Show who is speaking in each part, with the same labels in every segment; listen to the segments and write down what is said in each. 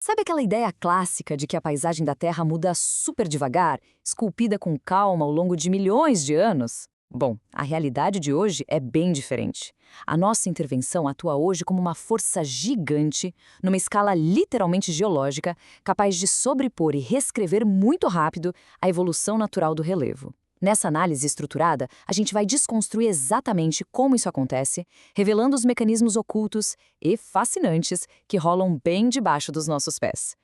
Speaker 1: Sabe aquela ideia clássica de que a paisagem da Terra muda super devagar, esculpida com calma ao longo de milhões de anos? Bom, a realidade de hoje é bem diferente. A nossa intervenção atua hoje como uma força gigante, numa escala literalmente geológica, capaz de sobrepor e reescrever muito rápido a evolução natural do relevo. Nessa análise estruturada, a gente vai desconstruir exatamente como isso acontece, revelando os mecanismos ocultos e fascinantes que rolam bem debaixo dos nossos pés.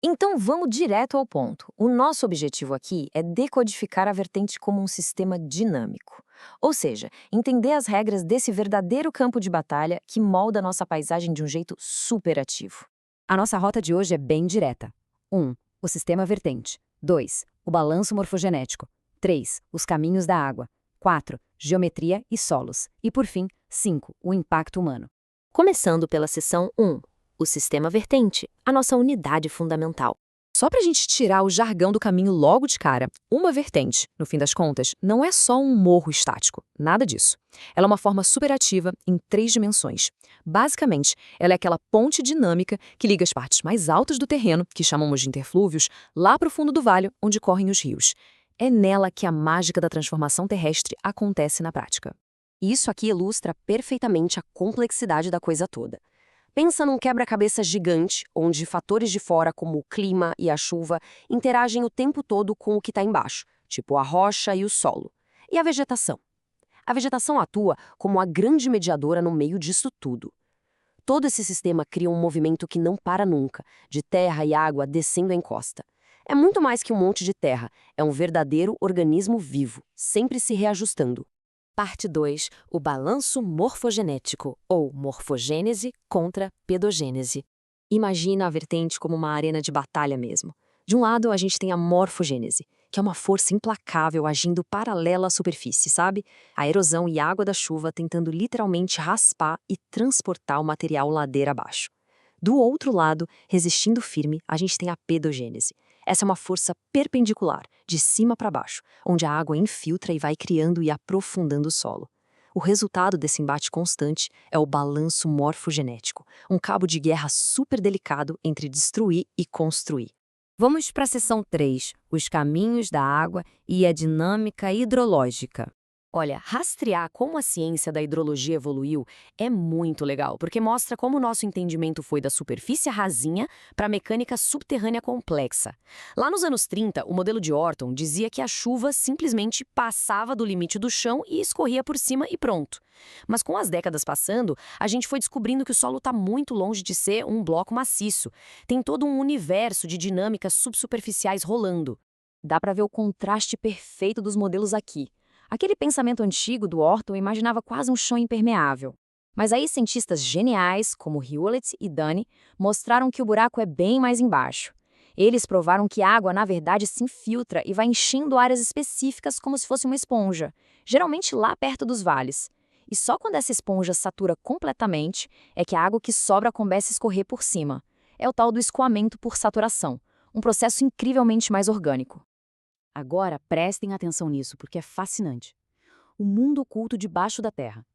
Speaker 2: Então vamos direto ao ponto. O nosso objetivo aqui é decodificar a vertente como um sistema dinâmico. Ou seja, entender as regras desse verdadeiro campo de batalha que molda nossa paisagem de um jeito super ativo.
Speaker 1: A nossa rota de hoje é bem direta. 1. O sistema vertente. 2. O balanço morfogenético. 3. Os caminhos da água. 4. Geometria e solos. E, por fim, 5. O impacto humano.
Speaker 2: Começando pela seção 1, o sistema vertente, a nossa unidade fundamental.
Speaker 1: Só para a gente tirar o jargão do caminho logo de cara, uma vertente, no fim das contas, não é só um morro estático, nada disso. Ela é uma forma superativa em 3 dimensões. Basicamente, ela é aquela ponte dinâmica que liga as partes mais altas do terreno, que chamamos de interflúvios, lá para o fundo do vale, onde correm os rios. É nela que a mágica da transformação terrestre acontece na prática.
Speaker 2: Isso aqui ilustra perfeitamente a complexidade da coisa toda. Pensa num quebra-cabeça gigante, onde fatores de fora, como o clima e a chuva, interagem o tempo todo com o que está embaixo, tipo a rocha e o solo. E a vegetação? A vegetação atua como a grande mediadora no meio disso tudo. Todo esse sistema cria um movimento que não para nunca, de terra e água descendo a encosta. É muito mais que um monte de terra, é um verdadeiro organismo vivo, sempre se reajustando.
Speaker 3: Parte 2, o balanço morfogenético, ou morfogênese contra pedogênese.
Speaker 2: Imagina a vertente como uma arena de batalha mesmo. De um lado, a gente tem a morfogênese, que é uma força implacável agindo paralela à superfície, sabe? A erosão e água da chuva tentando literalmente raspar e transportar o material ladeira abaixo. Do outro lado, resistindo firme, a gente tem a pedogênese. Essa é uma força perpendicular, de cima para baixo, onde a água infiltra e vai criando e aprofundando o solo. O resultado desse embate constante é o balanço morfogenético, um cabo de guerra super delicado entre destruir e construir.
Speaker 3: Vamos para a seção 3, os caminhos da água e a dinâmica hidrológica.
Speaker 2: Olha, rastrear como a ciência da hidrologia evoluiu é muito legal, porque mostra como o nosso entendimento foi da superfície rasinha para a mecânica subterrânea complexa. Lá nos anos 30, o modelo de Orton dizia que a chuva simplesmente passava do limite do chão e escorria por cima e pronto. Mas com as décadas passando, a gente foi descobrindo que o solo está muito longe de ser um bloco maciço. Tem todo um universo de dinâmicas subsuperficiais rolando. Dá para ver o contraste perfeito dos modelos aqui. Aquele pensamento antigo do Orton imaginava quase um chão impermeável. Mas aí cientistas geniais, como Hewlett e Dunne, mostraram que o buraco é bem mais embaixo. Eles provaram que a água, na verdade, se infiltra e vai enchendo áreas específicas como se fosse uma esponja, geralmente lá perto dos vales. E só quando essa esponja satura completamente é que a água que sobra começa a escorrer por cima. É o tal do escoamento por saturação, um processo incrivelmente mais orgânico.
Speaker 1: Agora prestem atenção nisso, porque é fascinante. O mundo oculto debaixo da Terra.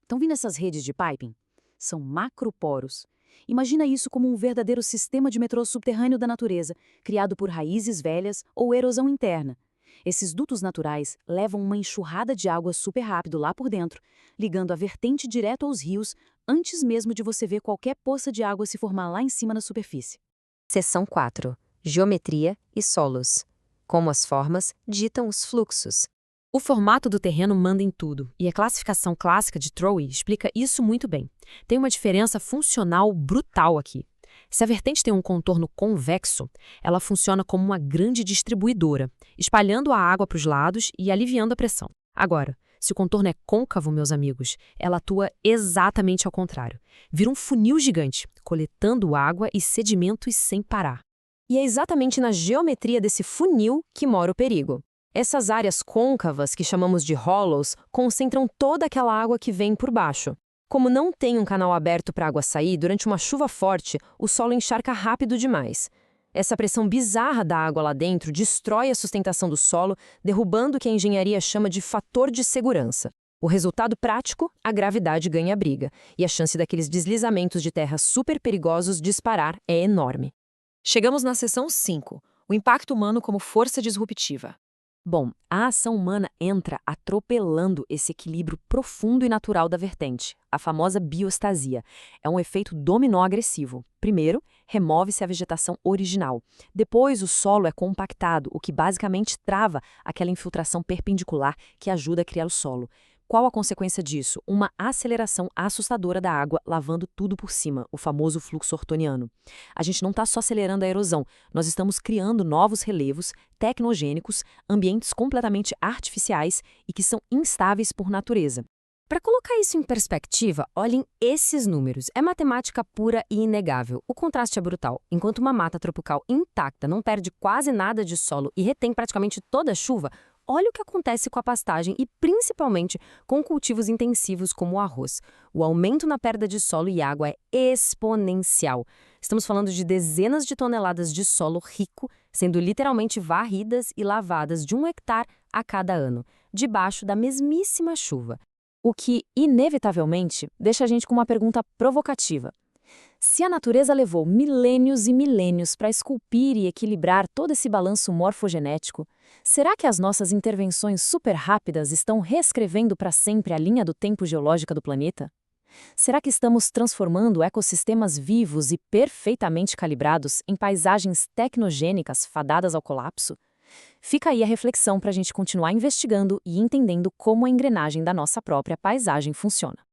Speaker 1: Estão vendo essas redes de piping? São macroporos. Imagina isso como um verdadeiro sistema de metrô subterrâneo da natureza, criado por raízes velhas ou erosão interna. Esses dutos naturais levam uma enxurrada de água super rápido lá por dentro, ligando a vertente direto aos rios, antes mesmo de você ver qualquer poça de água se formar lá em cima na superfície.
Speaker 2: Seção 4. Geometria e solos. Como as formas ditam os fluxos.
Speaker 3: O formato do terreno manda em tudo, e a classificação clássica de Trowey explica isso muito bem. Tem uma diferença funcional brutal aqui. Se a vertente tem um contorno convexo, ela funciona como uma grande distribuidora, espalhando a água para os lados e aliviando a pressão. Agora, se o contorno é côncavo, meus amigos, ela atua exatamente ao contrário. Vira um funil gigante, coletando água e sedimentos sem parar.
Speaker 2: E é exatamente na geometria desse funil que mora o perigo. Essas áreas côncavas, que chamamos de hollows, concentram toda aquela água que vem por baixo. Como não tem um canal aberto para a água sair, durante uma chuva forte, o solo encharca rápido demais. Essa pressão bizarra da água lá dentro destrói a sustentação do solo, derrubando o que a engenharia chama de fator de segurança. O resultado prático, a gravidade ganha a briga, e a chance daqueles deslizamentos de terra super perigosos disparar é enorme.
Speaker 4: Chegamos na seção 5, o impacto humano como força disruptiva.
Speaker 3: Bom, a ação humana entra atropelando esse equilíbrio profundo e natural da vertente, a famosa biostasia. É um efeito dominó agressivo. Primeiro, remove-se a vegetação original. Depois, o solo é compactado, o que basicamente trava aquela infiltração perpendicular que ajuda a criar o solo. Qual a consequência disso? Uma aceleração assustadora da água lavando tudo por cima, o famoso fluxo ortoniano. A gente não está só acelerando a erosão, nós estamos criando novos relevos, tecnogênicos, ambientes completamente artificiais e que são instáveis por natureza.
Speaker 2: Para colocar isso em perspectiva, olhem esses números. É matemática pura e inegável. O contraste é brutal. Enquanto uma mata tropical intacta não perde quase nada de solo e retém praticamente toda a chuva, olha o que acontece com a pastagem e, principalmente, com cultivos intensivos como o arroz. O aumento na perda de solo e água é exponencial. Estamos falando de dezenas de toneladas de solo rico sendo literalmente varridas e lavadas de 1 hectare a cada ano, debaixo da mesmíssima chuva.
Speaker 1: O que, inevitavelmente, deixa a gente com uma pergunta provocativa. Se a natureza levou milênios e milênios para esculpir e equilibrar todo esse balanço morfogenético, será que as nossas intervenções super rápidas estão reescrevendo para sempre a linha do tempo geológica do planeta? Será que estamos transformando ecossistemas vivos e perfeitamente calibrados em paisagens tecnogênicas fadadas ao colapso? Fica aí a reflexão para a gente continuar investigando e entendendo como a engrenagem da nossa própria paisagem funciona.